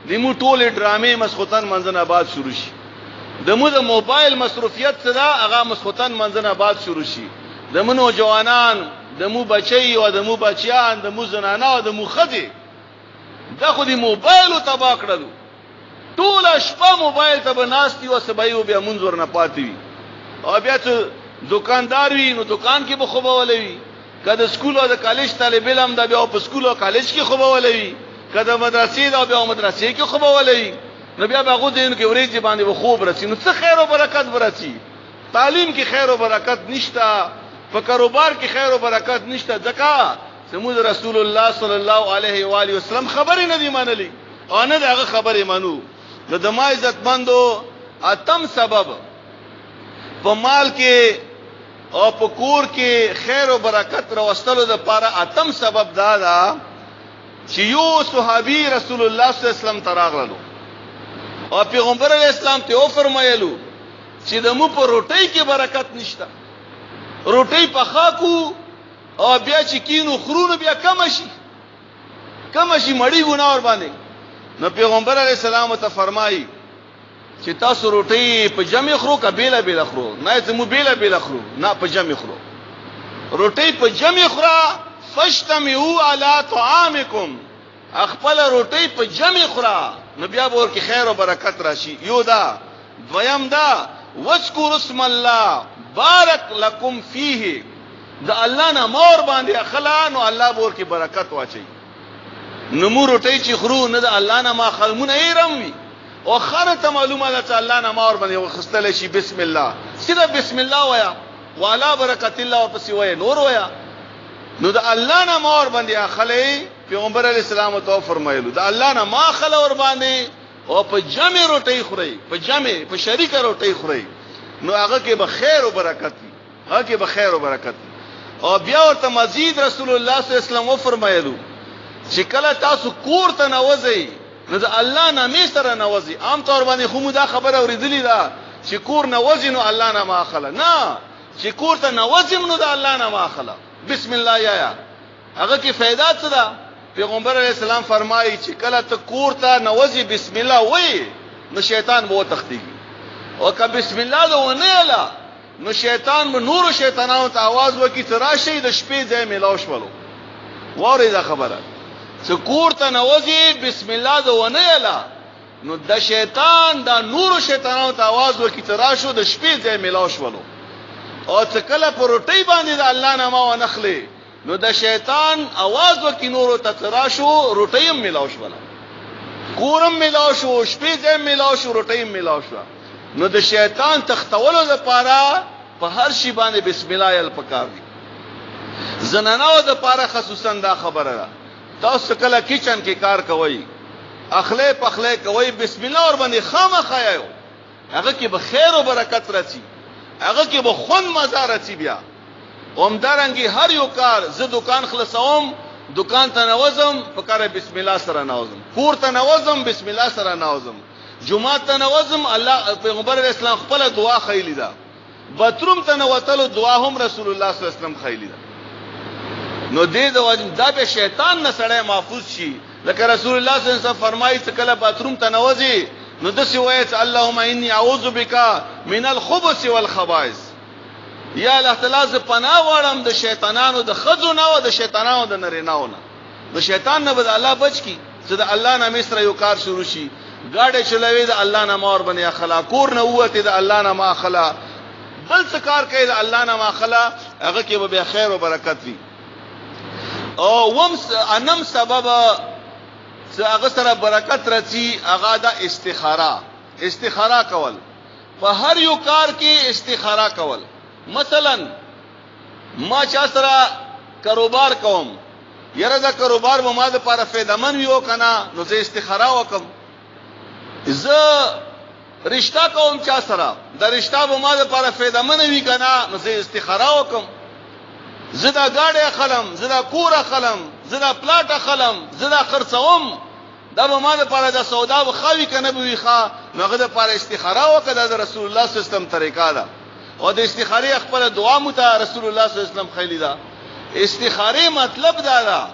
د مو ټوله ډرامې مسخوتن منزن آباد شروع شي. د مو د موبایل مصروفیت صدا هغه مسخوتن منزن آباد شروع شي. د منو جوانان، د مو بچي او د مو بچیان، د مو زنانه او د مو خدي دا خو دی موبایل تبا کړلو. ټول شپه موبایل ته بناستي او سبایو بیا منظور نه پاتې وي. او بیا ته دکاندار وي نو دکان کې به خوبه ولوي، کله سکول او د کالج طالب علم دا بیا په سکول او کالج کې خوبه ولوي، کله مدرسې دا بیا مدرسې کې خوبه ولوي. نو بیا هغه دین کې ورېځي باندې به خوب رسي. نو څه خیر او برکت ورسي؟ تعلیم کې خیر او برکت نشته، په کاروبار کې خیر او برکت نشته. ځکه سمود رسول الله صلی الله علیه و آله وسلم خبرې نه دی منلې او نه دغه خبرې منو. د دما عزت مندو اتم سبب په مال کې او په کور کې خیر او برکت راوستلو د پاره اتم سبب دا دا چې یو صحابي رسول الله صلی الله علیه وسلم تراغلو او پیغمبر علیه السلام ته او فرمایلو چې د مو په روټۍ کې برکت نشته. روټۍ په خاکو او بیا چې کینو خرونو بیا کم شي مړی ګناه ور باندې. نو پیغمبر علیه السلام ته فرمایي چې تاسو روټۍ په جمع خرو کا بیل خرو؟ نه زمو بیل خرو، نه په جمع خرو. روټۍ په جمع خرا فاشتمعوا علی طعامکم، خپل روټۍ په جمع خرا نو بیا ور کې خیر او برکت راشي. یو دا دویم دا واذکر اسم الله بارک لکم فیه، د الله نه مور باندې اخلا نو الله ور کې برکت واچي. نو مو روټۍ چې خرو نه د الله نه ما خلمونه ایرم وي او خرته معلومه ده چې الله نه مور باندې وخستل شي. بسم الله سیده بسم الله ویا والا برکت الله واپس ویا نور ویا. نو د الله نه مور باندې اخلي پیغمبر علی السلام ته فرمایلو د الله نه ما خل ور باندې او په جمع روټۍ خوري، په جمع په شریک روټۍ خوري، نو هغه کې به خیر او برکت وي، هغه کې به خیر او برکت وي. او بیا ورته مزید رسول الله صلی الله علیه وسلم فرمایلو چې کله تاسو کور ته نوځئ نو د الله نامې سره نوځئ. عام طور باندې خو دا خبره اوریدلې ده چې کور نوځي نو الله نه ماخله، نه چې کور ته نوځم نو د الله نه ماخله. بسم الله یا هغه کې فائدہ څه ده؟ پیغمبر علیه السلام فرمایي چې کله ته کور ته نوځي بسم الله وایي نو شیطان به تختیږي، او که بسم الله ده ونه اله نو شیطان به نور شیطانانو ته आवाज وکي تراشي د شپې ځای ملاو شولو. واره دا خبره چې کور ته نوځي بسم الله ده ونه اله نو د شیطان د نور شیطانانو ته आवाज وکي تراشو د شپې ځای ملاو شولو. او چې کله پر روټۍ باندې د الله نه ما ونخلي نو د شیطان आवाज وکي نور ته تراشو روټۍ هم ملاو شولا، کورم ملاو شو، شپې ځای ملاو شو، روټۍ هم ملاو شو. نو د شیطان تختولو لپاره په هر شی باندې بسم الله یل پکار دي. زنانو د لپاره خصوصا دا خبره ده، تاسو کله کچن کې کار کوئ اخله پخله کوئ بسم الله ور باندې خامخا یو، هغه کې به خیر او برکت راځي، هغه کې به خون مزه راځي. بیا اومدارنګي هر یو کار زه دکان خلاصوم، دکان ته نوځم پکاره بسم الله سره نوځم، کور ته نوځم بسم الله سره نوځم، جمعه ته نوځم الله پیغمبر اسلام خپل دعا خیلی ده، باتروم ته نوتلو دعا هم رسول الله صلی الله علیه وسلم خیلی ده. نو دې د واجب دا به شیطان نه سړی محفوظ شي. لکه رسول الله صلی الله علیه وسلم فرمایي چې کله باتروم ته نوځي نو د سی وایي اللهم انی اعوذ بک من الخبث والخبائث، یا الله تعالی ز پناه غواړم د شیطانانو د خزو نه او د شیطانانو د نریناو نه. د شیطان نه بد الله بچ کی چې د الله نامې سره یو کار شروع شي گاڑی چلوي د الله نه مور باندې اخلا، کور نه وته د الله نه ما اخلا، بل څه کار کوي د الله نه ما اخلا، هغه کې به خیر او برکت وي. او انم سبب چې هغه سره برکت راځي هغه د استخاره کول. په هر یو کار کې استخاره کول. مثلا ما چا سره کاروبار کوم، یره دا کاروبار به ما د لپاره فایدمن وي او کنه، نو زه استخاره وکم. زه رشتہ کوم چا سره، دا رشتہ به ما د لپاره فایدمن وي کنه، نو زه استخاره وکم. زه دا گاډي اخلم، زه دا کور اخلم، زه دا پلاټ اخلم، زه دا خرڅوم، دا به ما د لپاره د سودا بخاوي کنه به وي ښا، نو هغه د لپاره استخاره وکړه. د رسول الله صلی الله علیه وسلم طریقه ده. او د استخاره خپل دعا مو ته رسول الله صلی الله علیه وسلم خیلی ده. استخاره مطلب دا ده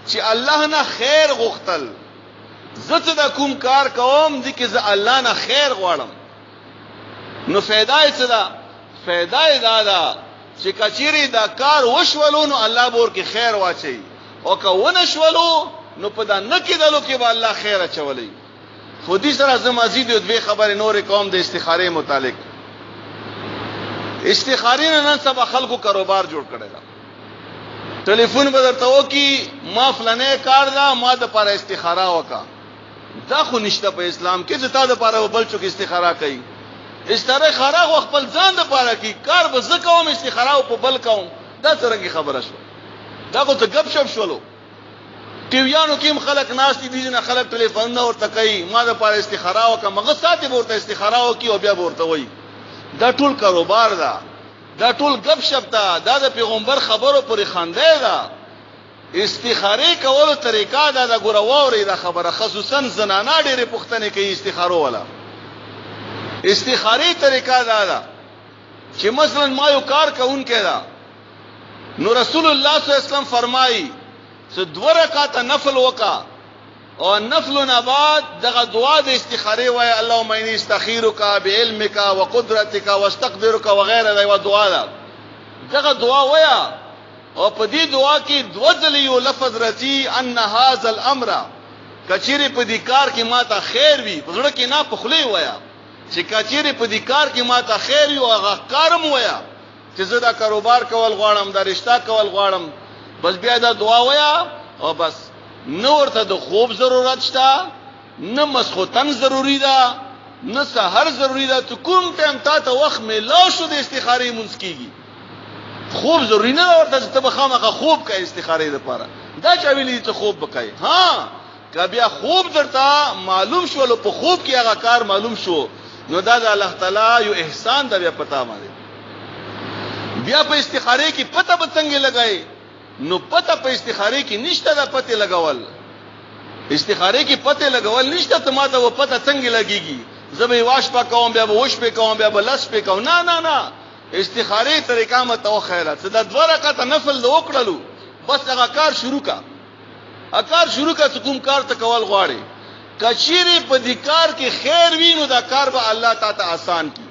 چې الله نه خیر غوښتل. زه ته د کوم کار کوم دي کې زه الله نه خیر غواړم، نو فایده یې څه ده؟ فایده یې دا ده چې کچيري دا کار وشولو نو الله به ورکه خیر واچي، او که ونه شولو نو په دا نکیدلو کې به الله خیر اچولي. خو دې سره زه مزید دوه خبرې نور کوم د استخاره متعلق. استخاره نن سبا خلکو کاروبار جوړ کړی دا. ټلیفون به درته وکي ما فلانه کار دا، ما د پاره استخاره وکا. دا خو نشته په اسلام کې چې تا د پاره بل څوک استخاره کوي. استخاره خو خپل ځان د پاره کوي، کار به زه کوم استخاره او په بل کوم. دا څنګه خبره شو؟ دا خو ته غب شپ شولو. ټیویانو کې خلک ناس دي نه خلک ټلیفون نه ورته کوي ما د پاره استخاره وکا، مغه ساتي ورته استخاره وکي او بیا ورته وایي. دا ټول کاروبار ده، دا ټول غب شپ ده، دا د پیغمبر خبرو پرې خنده ده. استخاره کولو طریقه دا د ګوروري دا خبره، خصوصا زنانه ډېرې پوښتنه کوي استخاره ولا. استخاره طریقه دا ده چې مثلا ما یو کار کوون کړه، نو رسول الله صلی الله علیه وسلم فرمایي چې 2 رکعات نفل وکا، او نفل نه بعد دغه دعا د استخاره وای اللهم انی استخیرک بعلمک وقدرتک واستقدرک وغیره دا دعا ده. دغه دعا وایا او په دې دعا کې 2 ځله یو لفظ راځي ان هاذا الامر، کچيري په دې کار کې ماته خیر وي، په زړه کې نه په خلی وایا چې کچيري په دې کار کې ماته خیر وي، او هغه کارم وایا چې زه دا کاروبار کول غواړم، دا رشتہ کول غواړم. بس بیا دا دعا وایا او بس. نو ورته د خوب ضرورت شته، نه مسخوتن ضروری ده، نه سحر ضروری ده. ته کوم ټیم ته وخت ملاو شو د استخاره مونږ کیږي. خوب ضروری نه ورته ته بخامه خوب کوي استخاره لپاره. دا چا ویلي ته خوب وکای؟ ها که بیا خوب درته معلوم شو، له په خوب کې هغه کار معلوم شو، نو دا د الله تعالی یو احسان دی. بیا پتا باندې بیا په استخاره کې پته به څنګه لګای؟ نو پته په استخاره کې نشته دا پته لګول. استخاره کې پته لګول نشته، ته ماته و پته څنګه لګيږي؟ زبې واش په کوم، بیا وش په کوم، بیا بلس په کوم. نه نه نه، استخاره طریقه متو خیرات. دا 2 رکعات نفل وکړلو، بس هغه کار شروع کا. کار شروع کا، کوم کار ته کول غواړي. کچيري په دې کار کې خیر وي نو دا کار به الله تعالی آسان کی،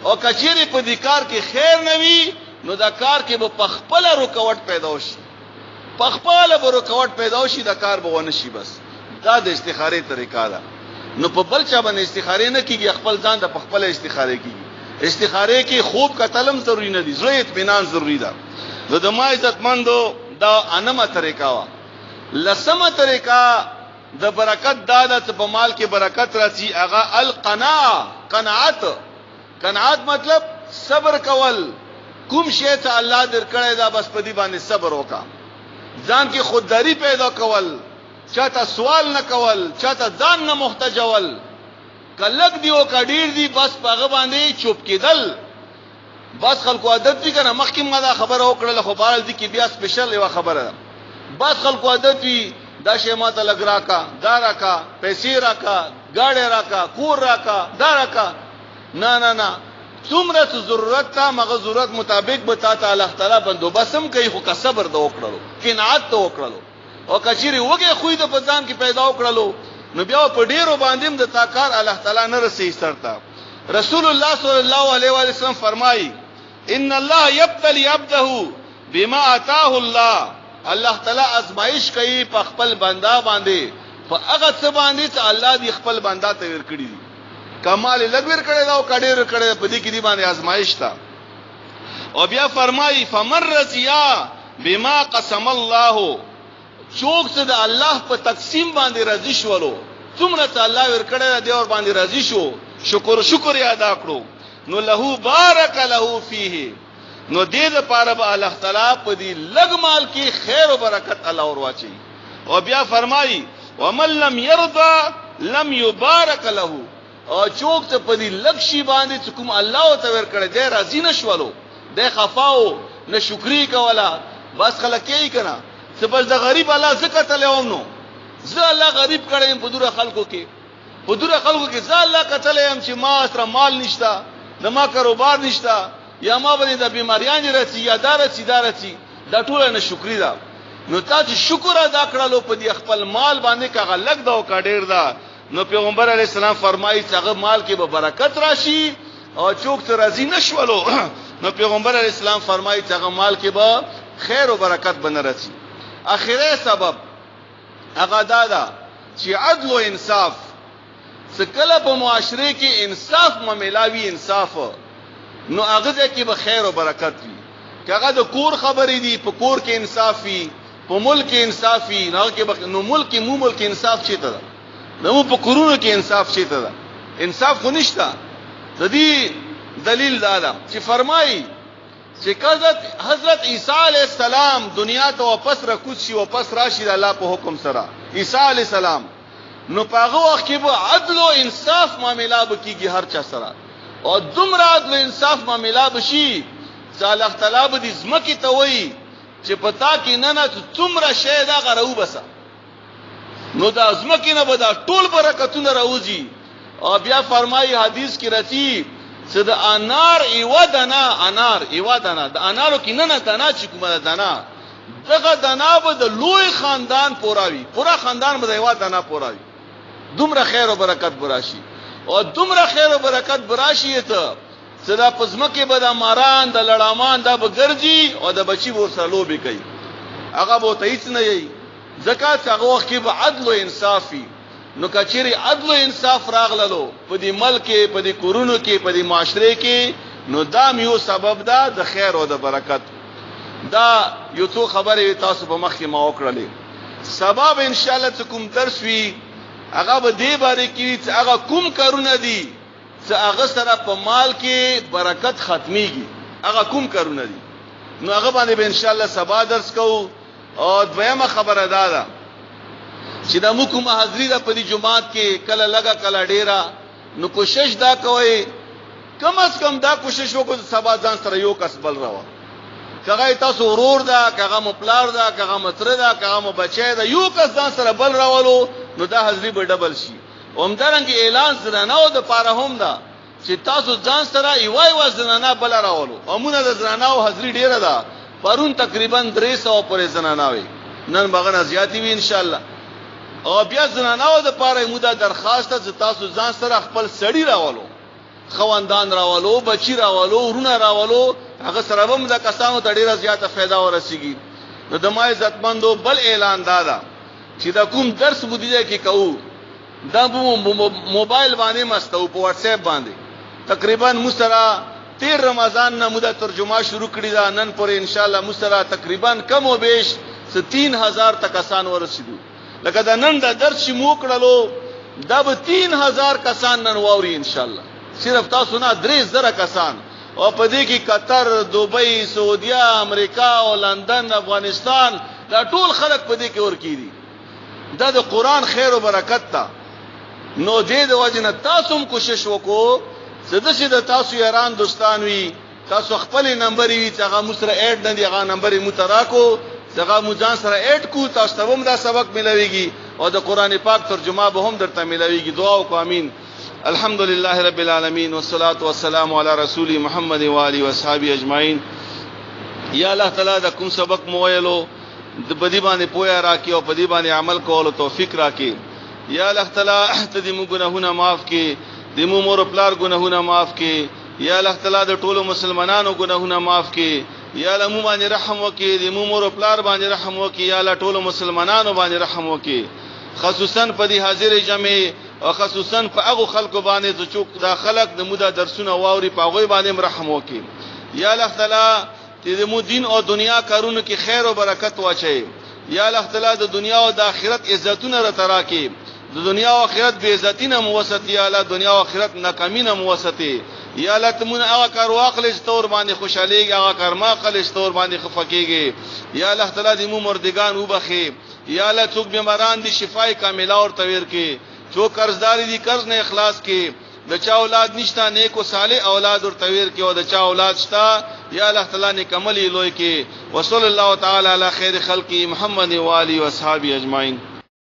او کچيري په دې کار کې خیر نه وي نو دا کار کې به پخپل رکوټ پیدا وشي، پخپل به رکوټ پیدا وشي، دا کار به ونه شي. بس دا د استخاره طریقه ده. نو په بل چا باندې استخاره نه کیږي، خپل ځان د پخپل استخاره کیږي. استخاره کې خوب کتلم ضروری نه دي، زړه اطمینان ضروری ده. نو د ما عزت مندو دا انمه طریقه وا. لسمه طریقه د برکت داده چې په مال کې برکت راځي، هغه القناعه. قناعت مطلب صبر کول. کوم شی ته الله درکړی دا بس په دې باندې صبر وکا. ځان کې خودداری پیدا کول، چاته سوال نه کول، چاته ځان نه محتاجول. کلک دی او کډیر دی بس پاغه باندې چوپ کېدل. بس خلکو عادت دي کنه، مخکې ما دا خبره وکړه خو بارل دي کې بیا سپیشل یو خبره ده. بس خلکو عادت وي دا شی ماته لګ راکا، دا راکا، پیسې راکا، گاډي راکا، کور راکا، دا راکا. نه نه نه، څومره ضرورت تا مغه ضرورت مطابق به تا ته الله تعالی بندوبسم کوي. خو که صبر د وکړلو، قناعت ته وکړلو، او کچيري وګه خوې د پځان کې پیدا وکړلو، نو بیا په ډیرو باندې د تاکار الله تعالی نه رسي سرتا. رسول الله صلی الله علیه و سلم فرمایي ان الله یبتلی عبده بما اتاه الله. الله تعالی ازمایش کوي په خپل بندا باندې په هغه څه باندې چې الله دې خپل بندا ته ورکړي دي کمال لږ ورکړي دا او کډیر ورکړي په دې کې دې باندې آزمائش تا او بیا فرمایي فمرزیا بما قسم الله چوک څه د الله په تقسیم باندې راضي شولو څومره ته الله ورکړي دی اور باندې راضي شو شکر ادا کړو نو له بارک له فيه نو دې د پاره به الله تعالی په دې لګ مال کې خیر او برکت الله اور واچي او بیا فرمایي ومن لم يرضى لم يبارك له او چوک ته په دې لګ شي باندې کوم الله ته ورکړي دی راضي نشولو د خفاو نه شکرې کولا بس خلک یې کنا څه بس د غریب الله زکه تلوم نو زه الله غریب کړم په دوره خلکو کې زه الله کتلم چې ما سره مال نشتا د ما کاروبار نشتا یا ما باندې د بیماریان راځي یا دارچی دا ټول نه شکرې ده نو تاسو شکر ادا کړلو په دې خپل مال باندې کاغه لګ دا او کا ډیر ده نو پیغمبر علی السلام فرمایي چې هغه مال کې به برکت راشي او چوک ته راضي نشولو نو پیغمبر علی السلام فرمایي چې هغه مال کې به خیر او برکت بنه راشي اخیره سبب هغه دا چې عدل او انصاف څکله په معاشره کې انصاف ملاوي انصاف نو هغه کې به خیر او برکت وي کغه د کور خبرې دي په کور کې انصاف وي په ملک کې انصاف وي نو کې نو ملک انصاف چیته ده نو په کورونو کې انصاف چیته ده انصاف خو نشته د دې دلیل دا ده چې فرمایي چې حضرت عیسی علی السلام دنیا ته واپس راکوشي واپس راشي د الله په حکم سره عیسی علی السلام نو پاغه وخت کې به عدل او انصاف معاملات کیږي هر چا سره او دومره عدل او انصاف معاملات بشي چې الله تعالی به دې زمکه ته وایي چې پتا کې نه څومره شی دا غرو بس نو دا زمکه نه به دا ټول برکتونه راوځي او بیا فرمایي حدیث کې راځي چې د انار ایوا دنا د انارو کې نه دنا چې کومه دنا دغه دنا به د لوی خاندان پورا خاندان به د ایوا دنا پوراوي دومره خیر او برکت براشي او دومره خیر او برکت براشي ته صدا پزمکه به د ماران د لړامان د بغرجي او د بچي ورسره لوبي کوي هغه به تهیڅ نه یي زکات هغه وخت کې به عدل او انصافي نو کچيري عدل او انصاف راغللو په دې ملک په دې کورونو کې په دې معاشره کې نو دا یو سبب ده د خیر او د برکت دا یو څو خبرې تاسو په مخ کې ما وکړلې سبب ان شاء الله کوم درس وی هغه به دې باندې کې چې هغه کوم کارونه دي چې هغه سره په مال کې برکت ختميږي هغه کوم کارونه دي نو هغه باندې به ان شاء الله سبا درس کوو او دویمه خبره ده چې د موږ حاضری ده په دې جمعات کې کله لگا کله ډیرا نو کوشش دا کوئ کم از کم دا کوشش وکړو سبا ځان سره یو کس بل راو کغه تاسو ورور ده کغه مپلار ده کغه متر ده کغه مبچی ده یو کس ځان سره بل راولو نو دا حاضری به ډبل شي اومدارنګ اعلان زنانو د پاره هم ده چې تاسو ځان سره ایوای زنانه بل راولو امونه د زنانو حاضری ډیره ده پرون تقریبا 300 پورې زناناوي نن بغنه زیاتی وي ان شاء الله او بیا زنانو د پاره مودا درخواست ته تاسو ځان سره خپل سړی راولو خواندان راولو بچی راولو ورونه راولو هغه سره هم د کسانو ته ډیره زیاته फायदा ورسیږي نو د ما عزتمندو بل اعلان دادا چې دا کوم درس بودیږي کې کوو دا موبایل باندې مستو په واتس اپ باندې تقریبا مسترا 13 رمضان نه مودا ترجمه شروع کړی دا نن پر ان شاء الله مسترا تقریبا کم او بیش 3000 کسان ورسېدو لکه دا نن دا درس چې مو کړلو دا به 3000 کسان نن ووري ان شاء الله صرف تاسو نه 3000 کسان او په دې کې قطر دوبۍ سعودیا امریکا او لندن افغانستان دا ټول خلک په دې کې ورکېدي دا د قران خیر او برکت تا نو دې د وجنه تاسو هم کوشش وکړو زده د تاسو یاران دوستان وي تاسو خپل نمبر وي چې هغه مسره اډ نه دی هغه نمبر متراکو څنګه مجان سره اډ کو تاسو ته هم دا سبق ملويږي او د قران پاک ترجمه به هم درته ملويږي دعا وکړه امين الحمد لله رب العالمين والصلاه والسلام على رسول محمد وآله وصحبه اجمعين یا الله تعالی دا کوم سبق مو ویلو د بدی باندې پویا راکې او بدی باندې عمل کولو توفیق راکې یا الله تعالی ته دې موږ ګناهونه معاف کړي دې مو مور پلار ګناهونه معاف کړي یا الله تعالی د ټولو مسلمانانو ګناهونه معاف کړي یا الله مو باندې رحم وکړي دې مو مور پلار باندې رحم وکړي یا الله ټولو مسلمانانو باندې رحم وکړي خصوصا په دې حاضر جمع او خصوصا په هغه خلکو باندې چې چوک دا خلک د مودا درسونه واوري په هغه باندې رحم وکي یا الله تعالی دې مو دین او دنیا کارونو کې خیر او برکت واچي یا الله تعالی د دنیا او د آخرت عزتونه را تراکي د دنیا او آخرت به عزتینه موسط یا الله دنیا او آخرت ناکامینه موسطي یا الله تمون هغه کار واخلې تور باندې خوشاليږي هغه کار ما خلې تور باندې خفقيږي یا الله تعالی دې مو مردگان وبخي یا الله څوک بیماران دي شفای کامله او تویر کې څوک قرضداري دي قرض نه اخلاص کې د چا اولاد نشتا نیک او صالح اولاد ور تویر کې او د چا اولاد شتا یا الله تعالی نے کملی لوی کې وصلی الله تعالی علی خیر خلقی محمد و علی و اصحابہ اجمعین.